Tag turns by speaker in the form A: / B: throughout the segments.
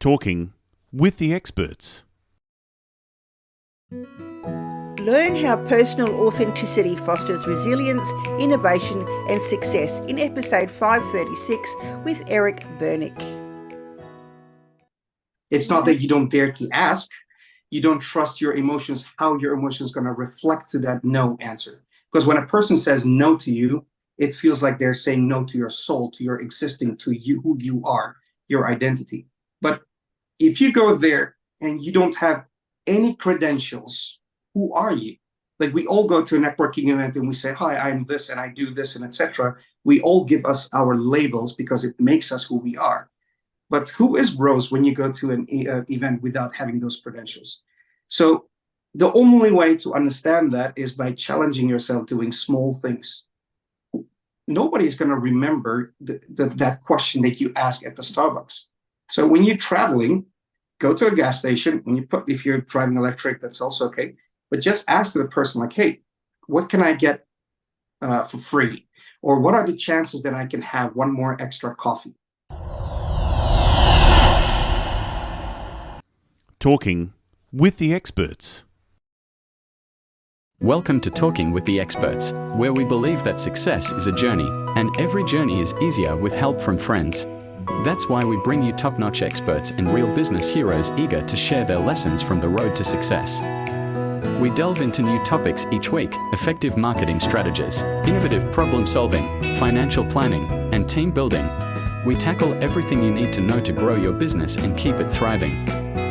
A: Talking with the experts.
B: Learn how personal authenticity fosters resilience, innovation and success in episode 536 with Eric Burnik.
C: It's not that you don't dare to ask, you don't trust your emotions, how your emotions going to reflect to that no answer. Because when a person says no to you, it feels like they're saying no to your soul, to your existing, to you, who you are, your identity. But if you go there and you don't have any credentials, who are you? Like we all go to a networking event and we say, hi, I'm this and I do this and etc. We all give us our labels because it makes us who we are. But who is Rose when you go to an event without having those credentials? So the only way to understand that is by challenging yourself doing small things. Nobody's going to remember that question that you ask at the Starbucks. So when you're traveling, go to a gas station. If you're driving electric, that's also okay. But just ask the person like, hey, what can I get for free? Or what are the chances that I can have one more extra coffee?
A: Talking with the experts.
D: Welcome to Talking with the Experts, where we believe that success is a journey, and every journey is easier with help from friends. That's why we bring you top-notch experts and real business heroes eager to share their lessons from the road to success. We delve into new topics each week: effective marketing strategies, innovative problem solving, financial planning, and team building. We tackle everything you need to know to grow your business and keep it thriving.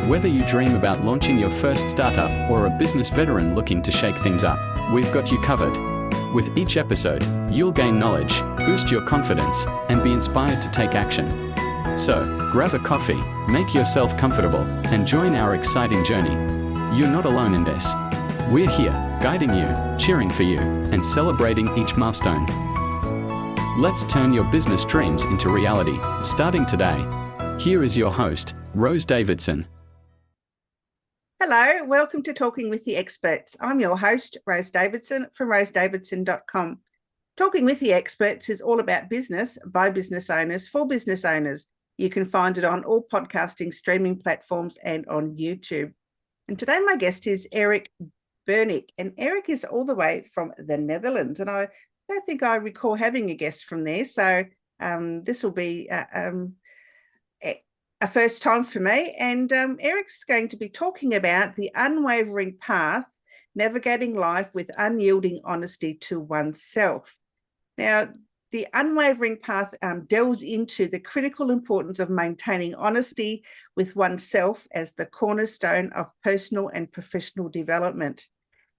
D: Whether you dream about launching your first startup or a business veteran looking to shake things up, we've got you covered. With each episode, you'll gain knowledge, boost your confidence, and be inspired to take action. So, grab a coffee, make yourself comfortable, and join our exciting journey. You're not alone in this. We're here, guiding you, cheering for you, and celebrating each milestone. Let's turn your business dreams into reality, starting today. Here is your host, Rose Davidson.
B: Hello, welcome to Talking with the Experts. I'm your host, Rose Davidson from rosedavidson.com. Talking with the Experts is all about business by business owners for business owners. You can find it on all podcasting streaming platforms and on YouTube. And today my guest is Eric Burnik, and Eric is all the way from the Netherlands, and I don't think I recall having a guest from there, so this will be a first time for me. And Eric's going to be talking about the unwavering path, navigating life with unyielding honesty to oneself. Now, the unwavering path delves into the critical importance of maintaining honesty with oneself as the cornerstone of personal and professional development.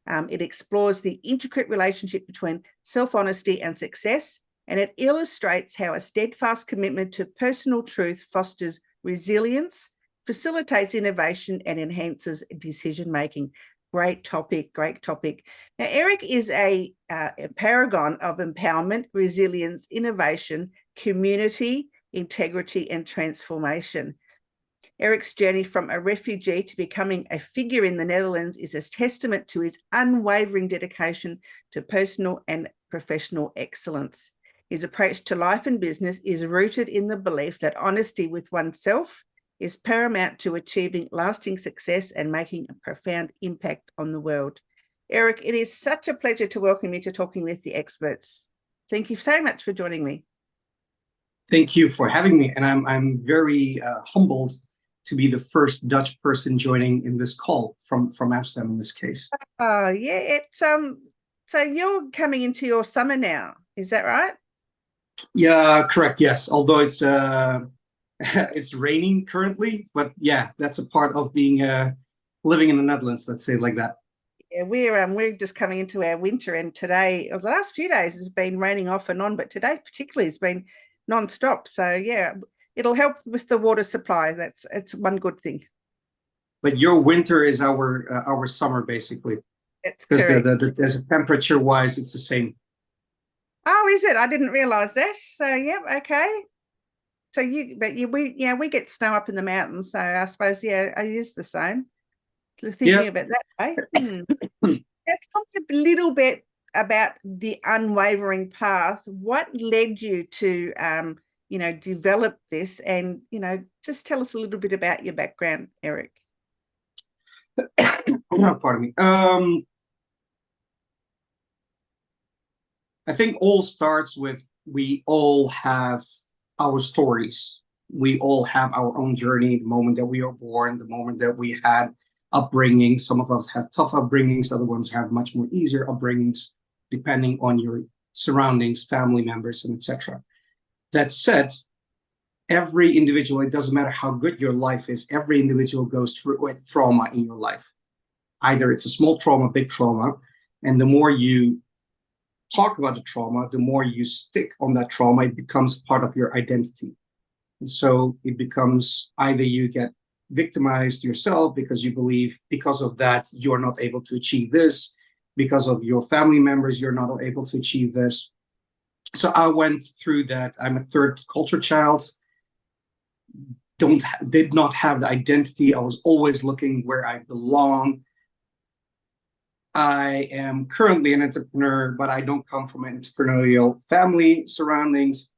B: It explores the intricate relationship between self-honesty and success, and it illustrates how a steadfast commitment to personal truth fosters resilience, facilitates innovation, and enhances decision-making. Great topic, great topic. Now, Eric is a paragon of empowerment, resilience, innovation, community, integrity, and transformation. Eric's journey from a refugee to becoming a figure in the Netherlands is a testament to his unwavering dedication to personal and professional excellence. His approach to life and business is rooted in the belief that honesty with oneself is paramount to achieving lasting success and making a profound impact on the world. Eric, it is such a pleasure to welcome you to Talking with the Experts. Thank you so much for joining me.
C: Thank you for having me, and I'm very humbled to be the first Dutch person joining in this call from Amsterdam in this case.
B: Oh yeah, it's so you're coming into your summer now, is that right?
C: Yeah, correct. Yes, although it's it's raining currently, but yeah, that's a part of being living in the Netherlands. Let's say it like that.
B: Yeah, we're just coming into our winter, and today, or the last few days, has been raining off and on, but today particularly has been non-stop. So yeah, it'll help with the water supply. It's one good thing.
C: But your winter is our summer basically.
B: That's
C: because
B: correct.
C: as a temperature wise, it's the same.
B: Oh, is it? I didn't realise that. So yeah, okay. So we get snow up in the mountains, so I suppose it is the same. Thinking about that way. Let's talk a little bit about the unwavering path. What led you to developed this? And, just tell us a little bit about your background, Eric.
C: Pardon me. I think all starts with, we all have our stories. We all have our own journey, the moment that we are born, the moment that we had upbringing. Some of us have tough upbringings, other ones have much more easier upbringings, depending on your surroundings, family members, and etc. That said, every individual, it doesn't matter how good your life is, every individual goes through a trauma in your life. Either it's a small trauma, big trauma, and the more you talk about the trauma, the more you stick on that trauma, it becomes part of your identity. And so it becomes, either you get victimized yourself because you believe because of that you're not able to achieve this, because of your family members you're not able to achieve this. So I went through that. I'm a third culture child, did not have the identity. I was always looking where I belong. I am currently an entrepreneur, but I don't come from an entrepreneurial family surroundings.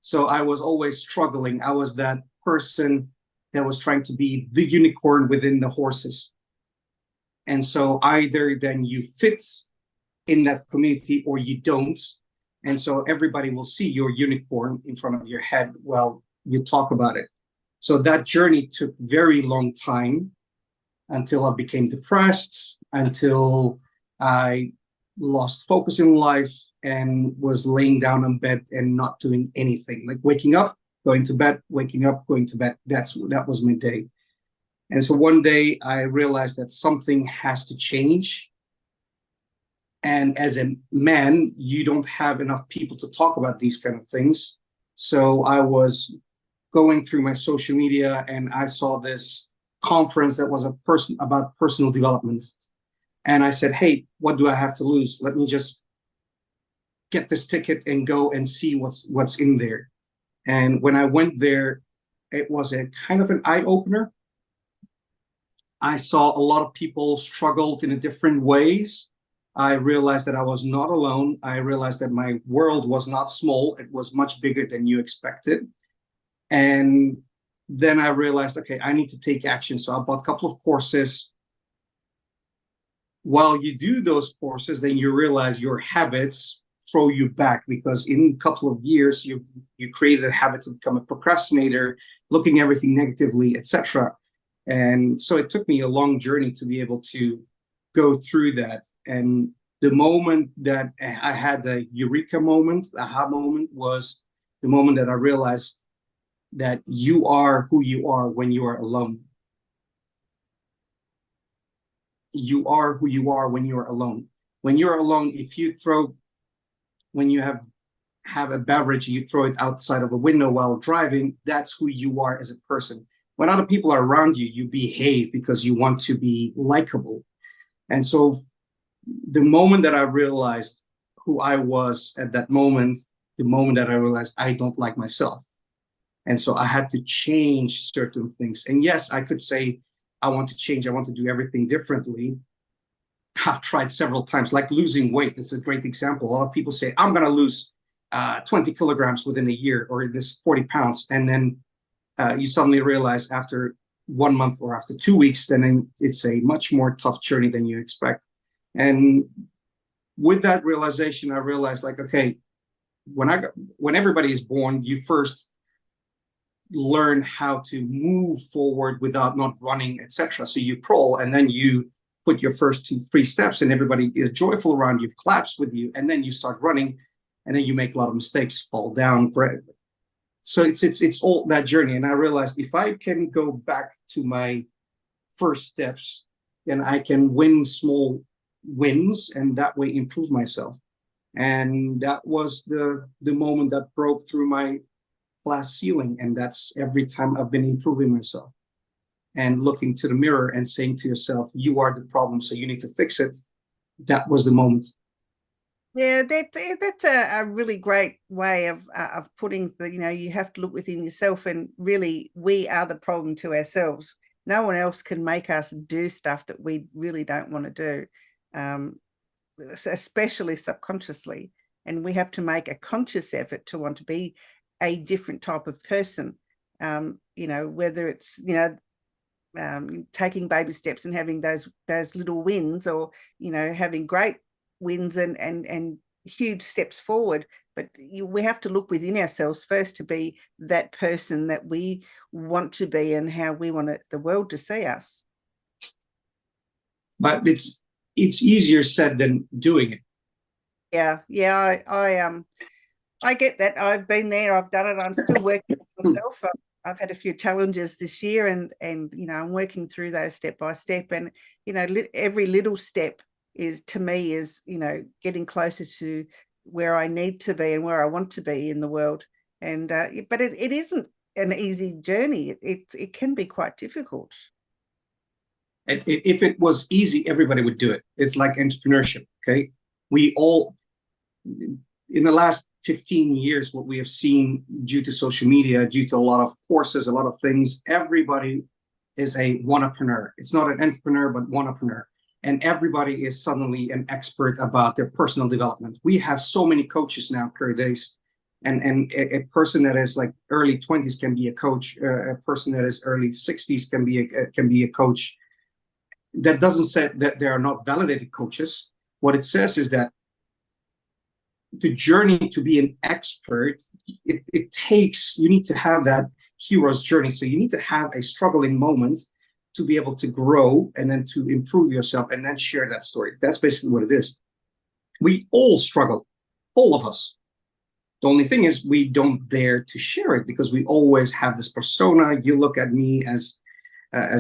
C: So I was always struggling. I was that person that was trying to be the unicorn within the horses. And so either then you fit in that community or you don't. And so everybody will see your unicorn in front of your head while you talk about it. So that journey took very long time, until I became depressed, until I lost focus in life and was laying down in bed and not doing anything, like waking up, going to bed, waking up, going to bed. That was my day. And so one day I realized that something has to change. And as a man, you don't have enough people to talk about these kind of things. So I was going through my social media and I saw this conference that was about personal development. And I said, hey, what do I have to lose? Let me just get this ticket and go and see what's in there. And when I went there, it was a kind of an eye-opener. I saw a lot of people struggled in different ways. I realized that I was not alone. I realized that my world was not small. It was much bigger than you expected. And then I realized, okay, I need to take action. So I bought a couple of courses. While you do those courses, then you realize your habits throw you back, because in a couple of years, you created a habit to become a procrastinator, looking everything negatively, etc. And so it took me a long journey to be able to go through that. And the moment that I had the eureka moment, aha moment, was the moment that I realized that you are who you are when you are alone. You are who you are when you are alone. When you're alone, when you have a beverage, you throw it outside of a window while driving, that's who you are as a person. When other people are around you, you behave because you want to be likable. And so the moment that I realized who I was at that moment, the moment that I realized I don't like myself. And so I had to change certain things. And yes, I could say, I want to change. I want to do everything differently. I've tried several times, like losing weight. It's a great example. A lot of people say, I'm going to lose 20 kilograms within a year, or this 40 pounds. And then you suddenly realize after 1 month or after 2 weeks, then it's a much more tough journey than you expect. And with that realization, I realized, like, okay, when everybody is born, you first learn how to move forward without not running, etc. So you crawl, and then you put your first 2-3 steps, and everybody is joyful around you, claps with you, and then you start running, and then you make a lot of mistakes, fall down. So it's all that journey. And I realized if I can go back to my first steps, then I can win small wins, and that way improve myself. And that was the moment that broke through my glass ceiling. And that's every time I've been improving myself and looking to the mirror and saying to yourself, you are the problem, so you need to fix it. That was the moment.
B: Yeah, that's a really great way of putting the, you have to look within yourself, and really we are the problem to ourselves. No one else can make us do stuff that we really don't want to do, especially subconsciously. And we have to make a conscious effort to want to be a different type of person. Whether it's, taking baby steps and having those little wins, or, having great wins and huge steps forward. But we have to look within ourselves first to be that person that we want to be and how we want the world to see us.
C: But it's easier said than doing it.
B: Yeah. I get that. I've been there. I've done it. I'm still working on myself. I've had a few challenges this year, and I'm working through those step by step. And every little step is, to me, getting closer to where I need to be and where I want to be in the world. And but it isn't an easy journey. It can be quite difficult.
C: If it was easy, everybody would do it. It's like entrepreneurship. Okay, we all, in the last 15 years, what we have seen due to social media, due to a lot of courses, a lot of things, everybody is a wannapreneur. It's not an entrepreneur, but wannapreneur. And everybody is suddenly an expert about their personal development. We have so many coaches now per days. And a person that is like early 20s can be a coach. A person that is early 60s can be a coach. That doesn't say that they are not validated coaches. What it says is that the journey to be an expert, it takes, you need to have that hero's journey. So you need to have a struggling moment to be able to grow and then to improve yourself and then share that story. That's basically what it is. We all struggle, all of us. The only thing is we don't dare to share it because we always have this persona. You look at me as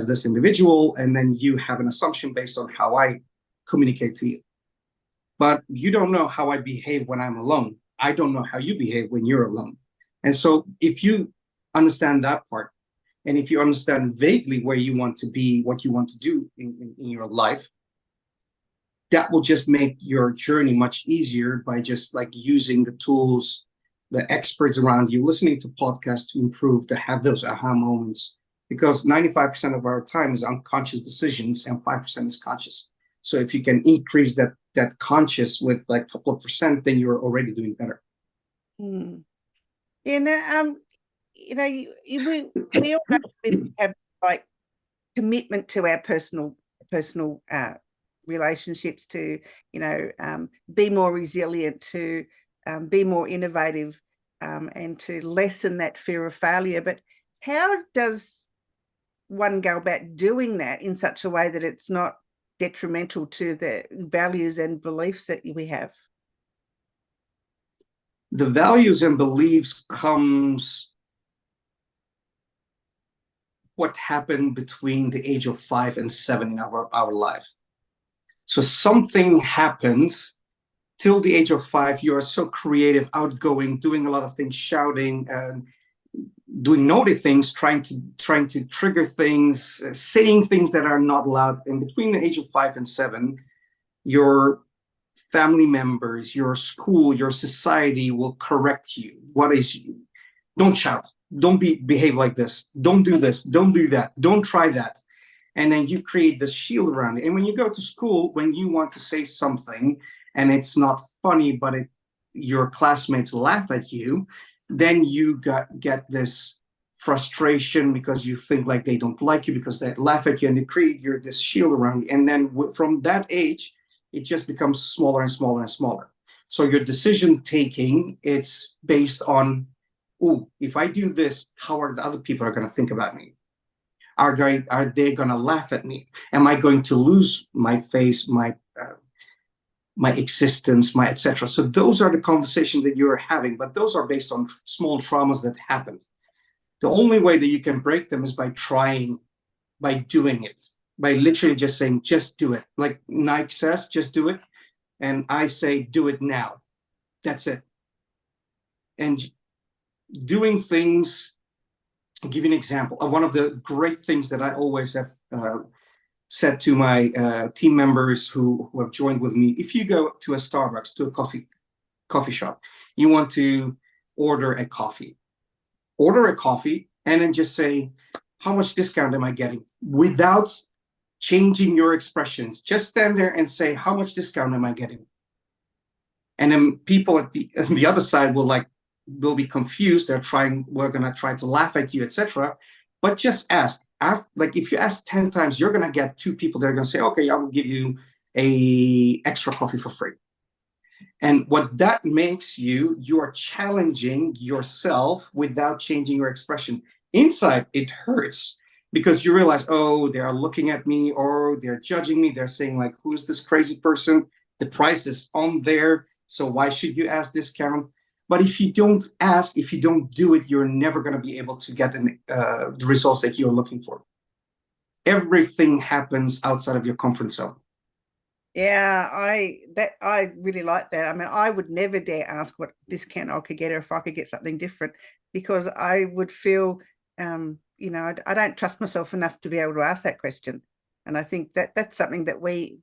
C: this individual, and then you have an assumption based on how I communicate to you. But you don't know how I behave when I'm alone. I don't know how you behave when you're alone. And so if you understand that part, and if you understand vaguely where you want to be, what you want to do in your life, that will just make your journey much easier by just like using the tools, the experts around you, listening to podcasts to improve, to have those aha moments. Because 95% of our time is unconscious decisions and 5% is conscious. So if you can increase that conscious with like a couple of percent, then you're already doing better.
B: Mm. We all have like commitment to our personal relationships, to be more resilient, to be more innovative, and to lessen that fear of failure. But how does one go about doing that in such a way that it's not detrimental to the values and beliefs that we have?
C: The values and beliefs comes what happened between the age of 5 and 7 in our life. So something happens till the age of 5. You are so creative, outgoing, doing a lot of things, shouting, and doing naughty things, trying to trigger things, saying things that are not allowed. And between the age of 5 and 7, your family members, your school, your society will correct you. What is you? Don't shout. Don't behave like this. Don't do this. Don't do that. Don't try that. And then you create this shield around it. And when you go to school, when you want to say something and it's not funny, but your classmates laugh at you, then you get this frustration because you think like they don't like you because they laugh at you, and they create this shield around you. And then from that age, it just becomes smaller and smaller and smaller. So your decision taking, it's based on, oh, if I do this, how are the other people going to think about me? Are they going to laugh at me? Am I going to lose my face, my existence, my etc.? So those are the conversations that you're having, but those are based on small traumas that happened. The only way that you can break them is by trying, by doing it, by literally just saying, just do it. Like Nike says, just do it. And I say, do it now. That's it. And doing things, I'll give you an example. One of the great things that I always have said to my team members who have joined with me, if you go to a Starbucks, to a coffee shop, you want to order a coffee and then just say, how much discount am I getting? Without changing your expressions, just stand there and say, how much discount am I getting? And then people at the other side will like will be confused. We're going to try to laugh at you, etc. But just ask. Like if you ask 10 times, you're going to get 2 people that are going to say, okay, I will give you a extra coffee for free. And what that makes you are challenging yourself without changing your expression. Inside, it hurts because you realize, oh, they are looking at me, or they're judging me. They're saying like, who's this crazy person? The price is on there, so why should you ask discount? But if you don't ask, if you don't do it, you're never going to be able to get the results that you're looking for. Everything happens outside of your comfort zone.
B: Yeah, I really like that. I mean, I would never dare ask what discount I could get, or if I could get something different, because I would feel, you know, I don't trust myself enough to be able to ask that question. And I think that that's something that we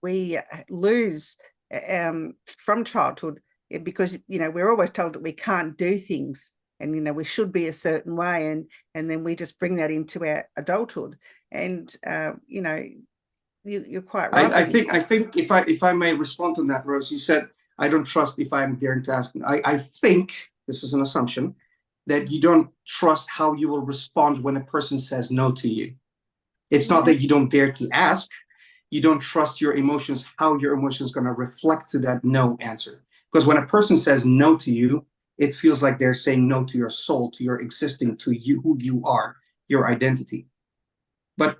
B: lose from childhood, because, you know, we're always told that we can't do things, and, you know, we should be a certain way, and then we just bring that into our adulthood. And you know, you're quite right.
C: I think if I may respond to that, Rose, you said, I don't trust if I'm daring to ask. I think, this is an assumption, that you don't trust how you will respond when a person says no to you. It's not that you don't dare to ask. You don't trust your emotions, how your emotions going to reflect to that no answer. Because when a person says no to you, it feels like they're saying no to your soul, to your existing, to you, who you are, your identity. But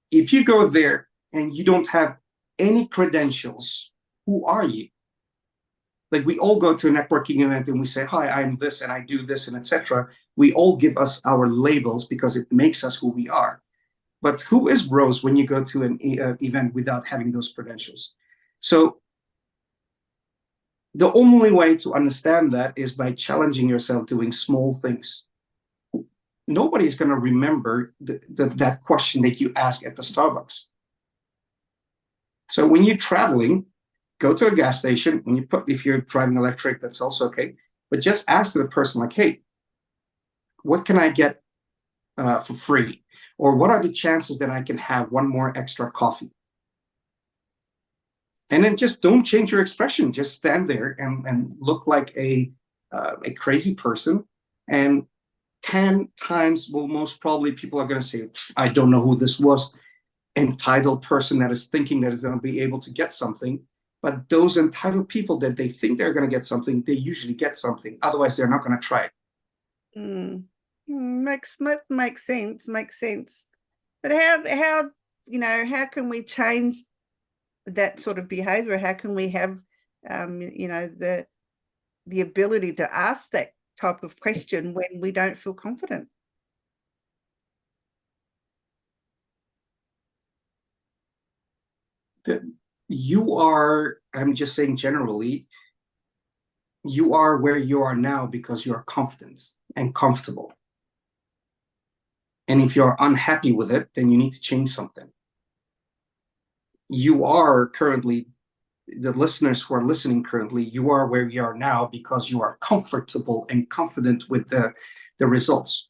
C: if you go there and you don't have any credentials, who are you? Like, we all go to a networking event and we say, hi, I'm this and I do this and etc. We all give us our labels because it makes us who we are. But who is Rose when you go to an event without having those credentials? So the only way to understand that is by challenging yourself, doing small things. Nobody's going to remember that question that you ask at the Starbucks. So when you're traveling, go to a gas station. If you're driving electric, that's also okay. But just ask the person like, hey, what can I get for free? Or what are the chances that I can have one more extra coffee? And then just don't change your expression. Just stand there and look like a crazy person. And 10 times, well, most probably people are going to say, I don't know who this was. Entitled person that is thinking that is going to be able to get something. But those entitled people that they think they're going to get something, they usually get something. Otherwise, they're not going to try it.
B: Makes sense. But how you know, how can we change that sort of behavior? How can we have you know, the ability to ask that type of question when we don't feel confident? I'm just saying generally, you are where you are now because you are confident and comfortable. And if you're unhappy with it, then you need to change something. You are currently, the listeners who are listening currently, you are where you are now because you are comfortable and confident with the results.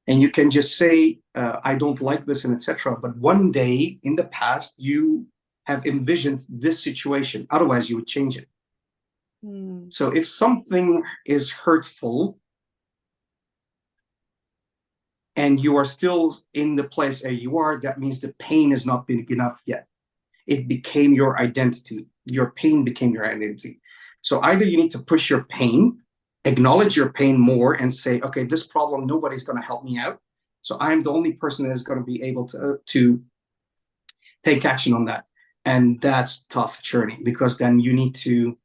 B: And you can just say, I don't like this and etc. But one day in the past, you have envisioned this situation. Otherwise, you would change it. So if something is hurtful and you are still in the place where you are, that means the pain is not big enough yet. It became your identity. Your pain became your identity. So either you need to push your pain, acknowledge your pain more and say, okay, this problem, nobody's going to help me out. So I'm the only person that is going to be able to take action on that. And that's a tough journey, because then you need to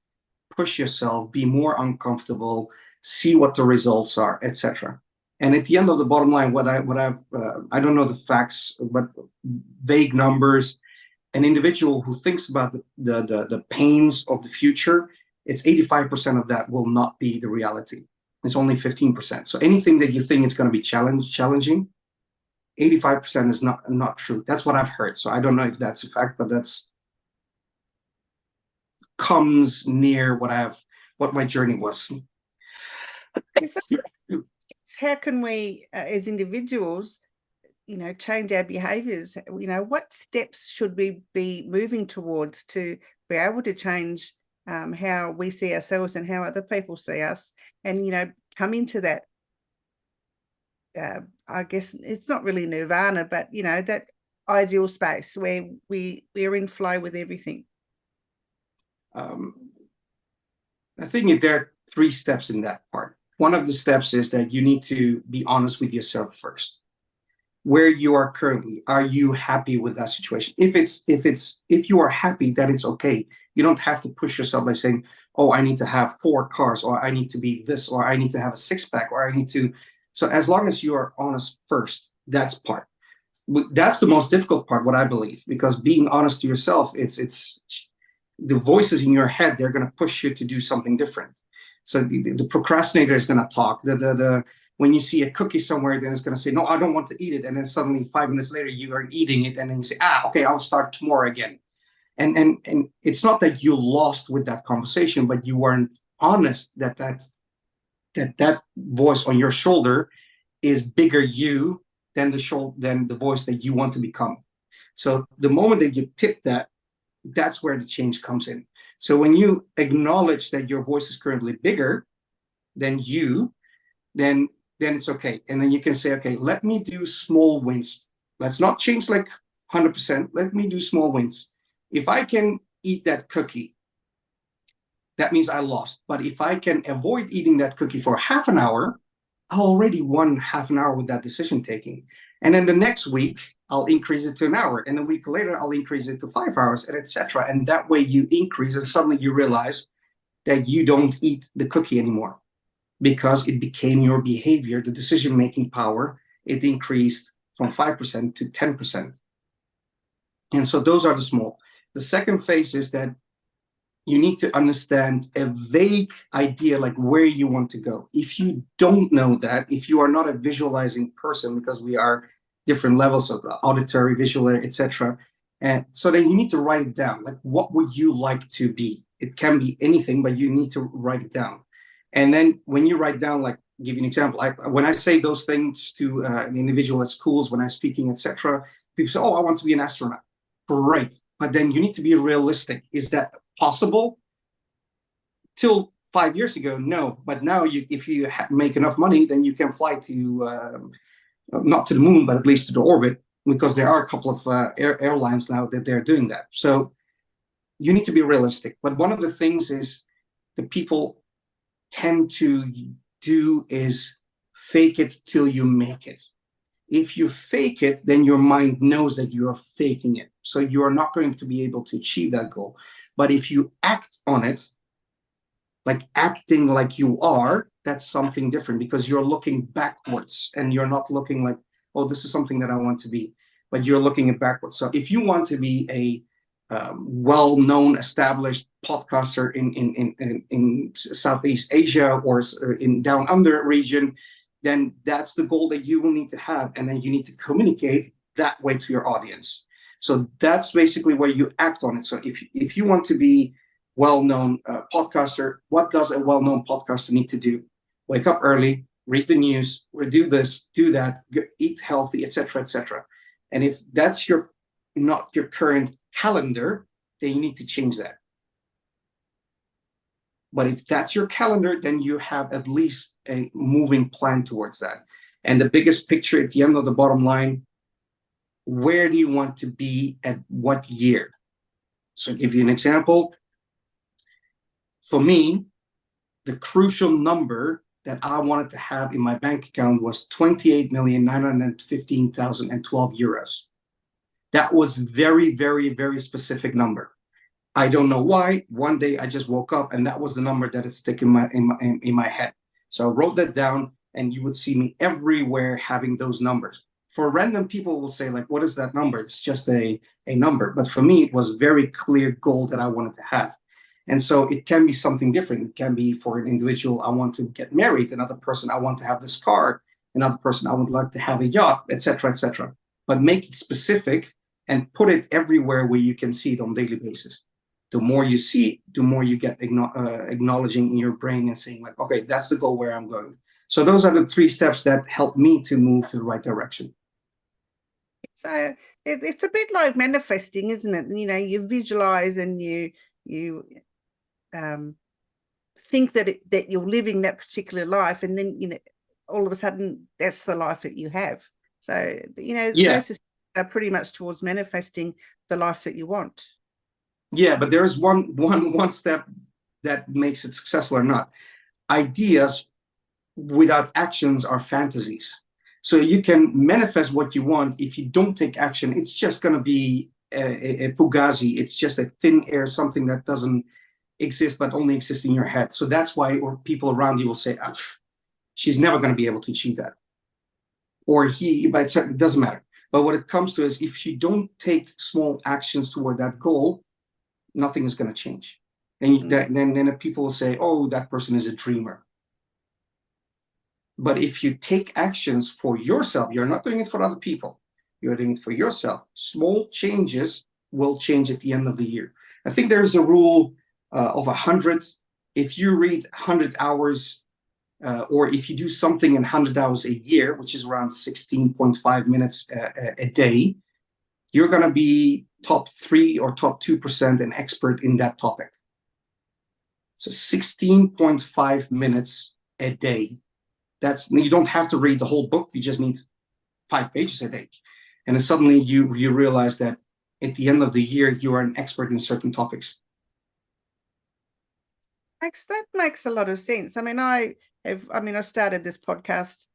B: push yourself, be more uncomfortable, see what the results are, etc. And at the end of the bottom line, I don't know the facts, but vague numbers, an individual who thinks about the pains of the future, it's 85% of that will not be the reality. It's only 15%. So anything that you think is going to be challenging, 85% is not true. That's what I've heard. So I don't know if that's a fact, but that's comes near what my journey was. How can we, as individuals, you know, change our behaviors? You know, what steps should we be moving towards to be able to change how we see ourselves and how other people see us? And, you know, come into that, I guess it's not really nirvana, but, you know, that ideal space where we're in flow with everything.
C: I think there are 3 steps in that part. One of the steps is that you need to be honest with yourself first. Where you are currently, are you happy with that situation? If you are happy, then it's okay. You don't have to push yourself by saying, oh, I need to have 4 cars, or I need to be this, or I need to have a 6-pack, or I need to. So as long as you are honest first, that's the most difficult part, what I believe, because being honest to yourself, it's the voices in your head, they're going to push you to do something different. So the procrastinator is going to talk. When you see a cookie somewhere, then it's going to say, no, I don't want to eat it. And then suddenly 5 minutes later, you are eating it. And then you say, okay, I'll start tomorrow again. And it's not that you lost with that conversation, but you weren't honest that voice on your shoulder is bigger you than the voice that you want to become. So the moment that you tip that, that's where the change comes in. So when you acknowledge that your voice is currently bigger than you, then it's okay. And then you can say, okay, let me do small wins. Let's not change like 100%. Let me do small wins. If I can eat that cookie, that means I lost. But if I can avoid eating that cookie for half an hour, I already won half an hour with that decision taking. And then the next week, I'll increase it to an hour. And a week later, I'll increase it to 5 hours, and etc. And that way you increase, and suddenly you realize that you don't eat the cookie anymore because it became your behavior, the decision-making power. It increased from 5% to 10%. And so those are the small. The second phase is that you need to understand a vague idea, like where you want to go. If you don't know that, if you are not a visualizing person, because we are different levels of auditory, visual, etc. And so then you need to write it down. Like, what would you like to be? It can be anything, but you need to write it down. And then when you write down, like, give you an example. When I say those things to an individual at schools, when I'm speaking, etc., people say, oh, I want to be an astronaut. Great. But then you need to be realistic. Is that possible? Till 5 years ago, no. But now, if you make enough money, then you can fly to, not to the moon, but at least to the orbit, because there are a couple of airlines now that they're doing that. So you need to be realistic. But one of the things is the people tend to do is fake it till you make it. If you fake it, then your mind knows that you are faking it. So you are not going to be able to achieve that goal. But if you act on it, like acting like you are, that's something different, because you're looking backwards and you're not looking like, oh, this is something that I want to be, but you're looking at backwards. So if you want to be a well-known, established podcaster in Southeast Asia or in Down Under region, then that's the goal that you will need to have. And then you need to communicate that way to your audience. So that's basically where you act on it. So if you want to be well-known podcaster, what does a well-known podcaster need to do? Wake up early, read the news, do this, do that, eat healthy, etc., etc. And if that's not your current calendar, then you need to change that. But if that's your calendar, then you have at least a moving plan towards that. And the biggest picture at the end of the bottom line, where do you want to be at what year? So I'll give you an example. For me, the crucial number that I wanted to have in my bank account was 28,915,012 euros. That was very, very, very specific number. I don't know why. One day I just woke up and that was the number that is sticking in my head. So I wrote that down, and you would see me everywhere having those numbers. For random people will say, like, what is that number? It's just a number. But for me, it was a very clear goal that I wanted to have. And so it can be something different. It can be, for an individual, I want to get married. Another person, I want to have this car. Another person, I would like to have a yacht, etc., etc. But make it specific and put it everywhere where you can see it on a daily basis. The more you see it, the more you get acknowledging in your brain and saying, like, okay, that's the goal where I'm going. So those are the 3 steps that help me to move to the right direction.
B: So it's a bit like manifesting, isn't it? You know, you visualize and you think that you're living that particular life, and then, you know, all of a sudden that's the life that you have. So, you know, those are pretty much towards manifesting the life that you want.
C: Yeah, but there's one step that makes it successful or not. Ideas without actions are fantasies. So you can manifest what you want. If you don't take action, it's just going to be a fugazi. It's just a thin air, something that doesn't exist, but only exists in your head. So that's why people around you will say, she's never going to be able to achieve that. Or but it doesn't matter. But what it comes to is, if you don't take small actions toward that goal, nothing is going to change. And then people will say, oh, that person is a dreamer. But if you take actions for yourself, you're not doing it for other people, you're doing it for yourself. Small changes will change at the end of the year. I think there's a rule of 100. If you read 100 hours, or if you do something in 100 hours a year, which is around 16.5 minutes a day, you're going to be top 3 or top 2% an expert in that topic. So 16.5 minutes a day. You don't have to read the whole book. You just need 5 pages a day. And then suddenly you realize that at the end of the year, you are an expert in certain topics.
B: That makes a lot of sense. I mean, I started this podcast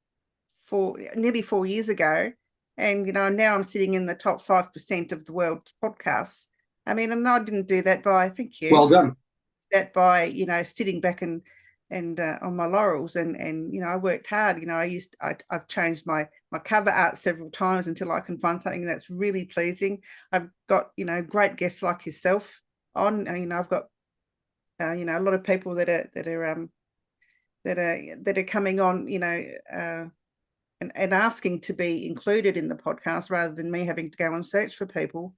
B: nearly 4 years ago, and, you know, now I'm sitting in the top 5% of the world podcasts. I mean, and I didn't do that by, thank you.
C: Well done.
B: That by, you know, sitting back and on my laurels, and you know, I worked hard. You know, I've changed my cover art several times until I can find something that's really pleasing. I've got, you know, great guests like yourself on. You know, I've got you know, a lot of people that are coming on, you know, and asking to be included in the podcast rather than me having to go and search for people.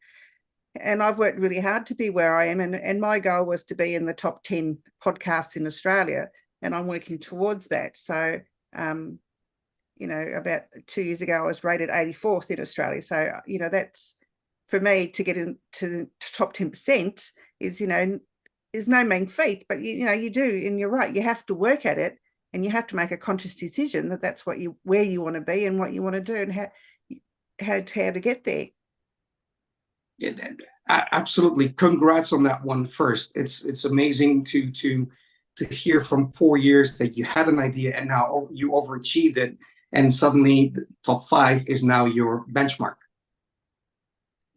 B: And I've worked really hard to be where I am, and my goal was to be in the top 10 podcasts in Australia, and I'm working towards that. So, you know, about 2 years ago, I was rated 84th in Australia. So, you know, that's, for me, to get into the top 10% is, you know, is no mean feat, but you know, you do, and you're right, you have to work at it, and you have to make a conscious decision that that's where you want to be and what you want to do, and how to get there.
C: Yeah, absolutely. Congrats on that one first. It's amazing to hear from 4 years that you had an idea and now you overachieved it, and suddenly the top 5 is now your benchmark.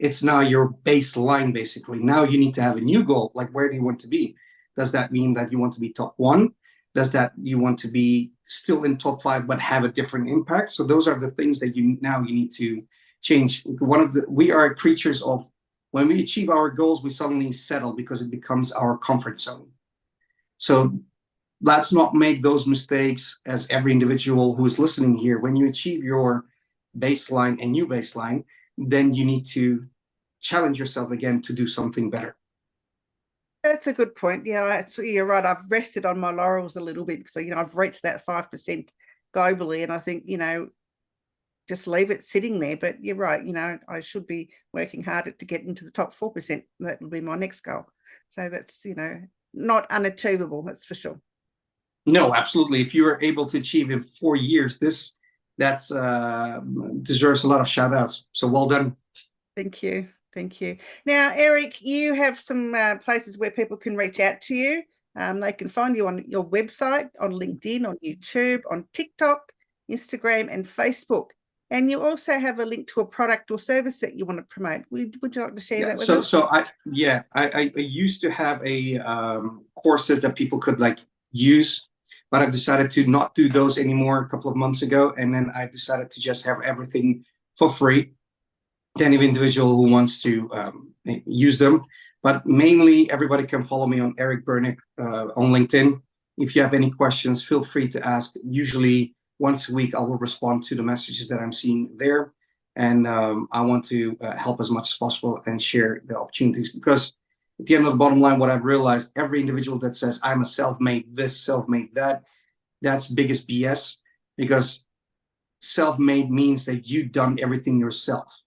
C: It's now your baseline, basically. Now you need to have a new goal. Like, where do you want to be? Does that mean that you want to be top 1? Does that you want to be still in top 5 but have a different impact? So those are the things that you need to change. We are creatures of, when we achieve our goals, we suddenly settle because it becomes our comfort zone. So let's not make those mistakes as every individual who is listening here. When you achieve your baseline, a new baseline, then you need to challenge yourself again to do something better.
B: That's a good point. Yeah, you're right. I've rested on my laurels a little bit. So, you know, I've reached that 5% globally, and I think, you know, just leave it sitting there. But you're right. You know, I should be working harder to get into the top 4%. That will be my next goal. So that's, you know, not unachievable. That's for sure.
C: No, absolutely. If you are able to achieve in 4 years, that's deserves a lot of shout outs. So well done.
B: Thank you. Thank you. Now, Eric, you have some places where people can reach out to you. They can find you on your website, on LinkedIn, on YouTube, on TikTok, Instagram, and Facebook. And you also have a link to a product or service that you want to promote. Would you like to share that with us?
C: So I used to have a courses that people could like use, but I've decided to not do those anymore a couple of months ago. And then I decided to just have everything for free to any individual who wants to use them. But mainly everybody can follow me on Eric Burnik on LinkedIn. If you have any questions, feel free to ask. Usually once a week, I will respond to the messages that I'm seeing there. And I want to help as much as possible and share the opportunities, because at the end of the bottom line, what I've realized, every individual that says I'm a self-made this, self-made that, that's biggest BS, because self-made means that you've done everything yourself.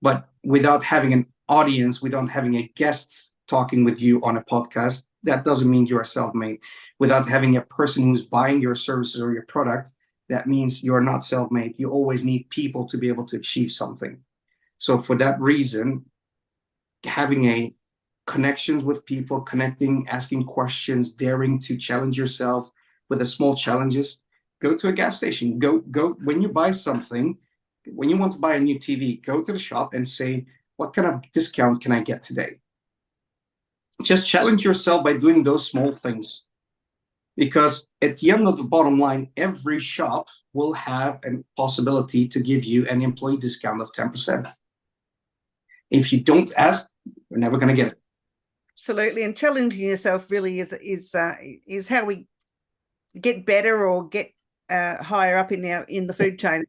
C: But without having an audience, without having a guest talking with you on a podcast, that doesn't mean you are self-made. Without having a person who's buying your services or your product, that means you're not self-made. You always need people to be able to achieve something. So for that reason, having a connections with people, connecting, asking questions, daring to challenge yourself with the small challenges. Go to a gas station. Go when you buy something, when you want to buy a new TV, go to the shop and say, what kind of discount can I get today? Just challenge yourself by doing those small things. Because at the end of the bottom line, every shop will have a possibility to give you an employee discount of 10%. If you don't ask, you're never going to get it.
B: Absolutely, and challenging yourself really is how we get better or get higher up in the food chain.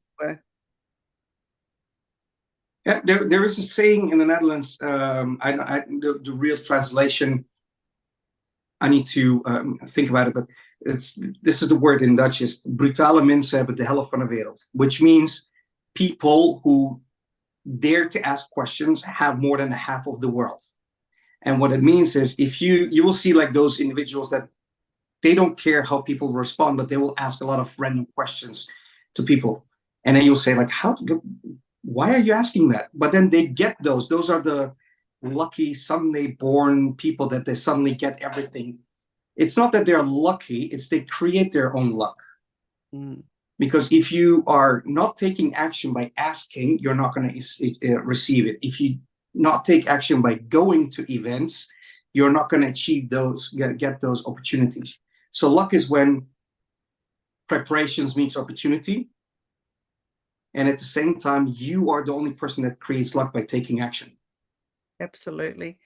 C: Yeah, there is a saying in the Netherlands. The real translation, I need to think about it, but this is the word in Dutch is brutale mensen hebben de helft van de wereld, which means people who dare to ask questions have more than half of the world. And what it means is if you will see like those individuals that they don't care how people respond, but they will ask a lot of random questions to people. And then you'll say like, why are you asking that? But then they get those. Those are the lucky Sunday born people that they suddenly get everything. It's not that they're lucky, it's they create their own luck. Because if you are not taking action by asking, you're not going to receive it. If you not take action by going to events, you're not going to achieve those, get those opportunities. So luck is when preparations meets opportunity. And at the same time, you are the only person that creates luck by taking action.
B: Absolutely.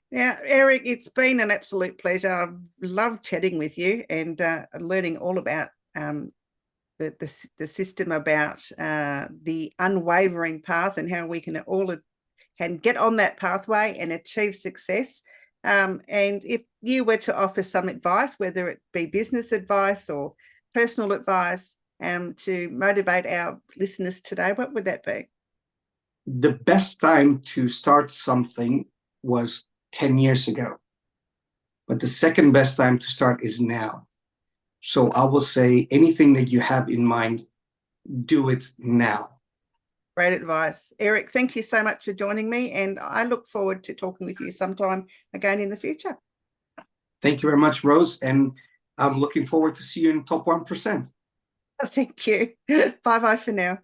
B: Now, Eric, it's been an absolute pleasure. I've loved chatting with you and learning all about the system, about the unwavering path and how we can get on that pathway and achieve success. And if you were to offer some advice, whether it be business advice or personal advice, to motivate our listeners today, what would that be?
C: The best time to start something was 10 years ago. But the second best time to start is now. So I will say anything that you have in mind, do it now.
B: Great advice. Eric, thank you so much for joining me, and I look forward to talking with you sometime again in the future.
C: Thank you very much, Rose, and I'm looking forward to see you in top 1%.
B: Thank you. Bye-bye for now.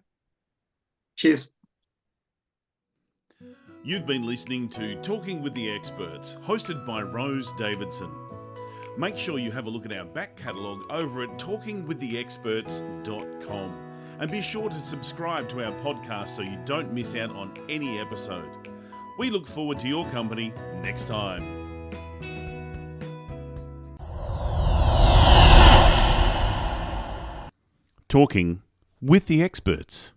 C: Cheers.
A: You've been listening to Talking with the Experts, hosted by Rose Davidson. Make sure you have a look at our back catalogue over at talkingwiththeexperts.com. And be sure to subscribe to our podcast so you don't miss out on any episode. We look forward to your company next time. Talking with the Experts.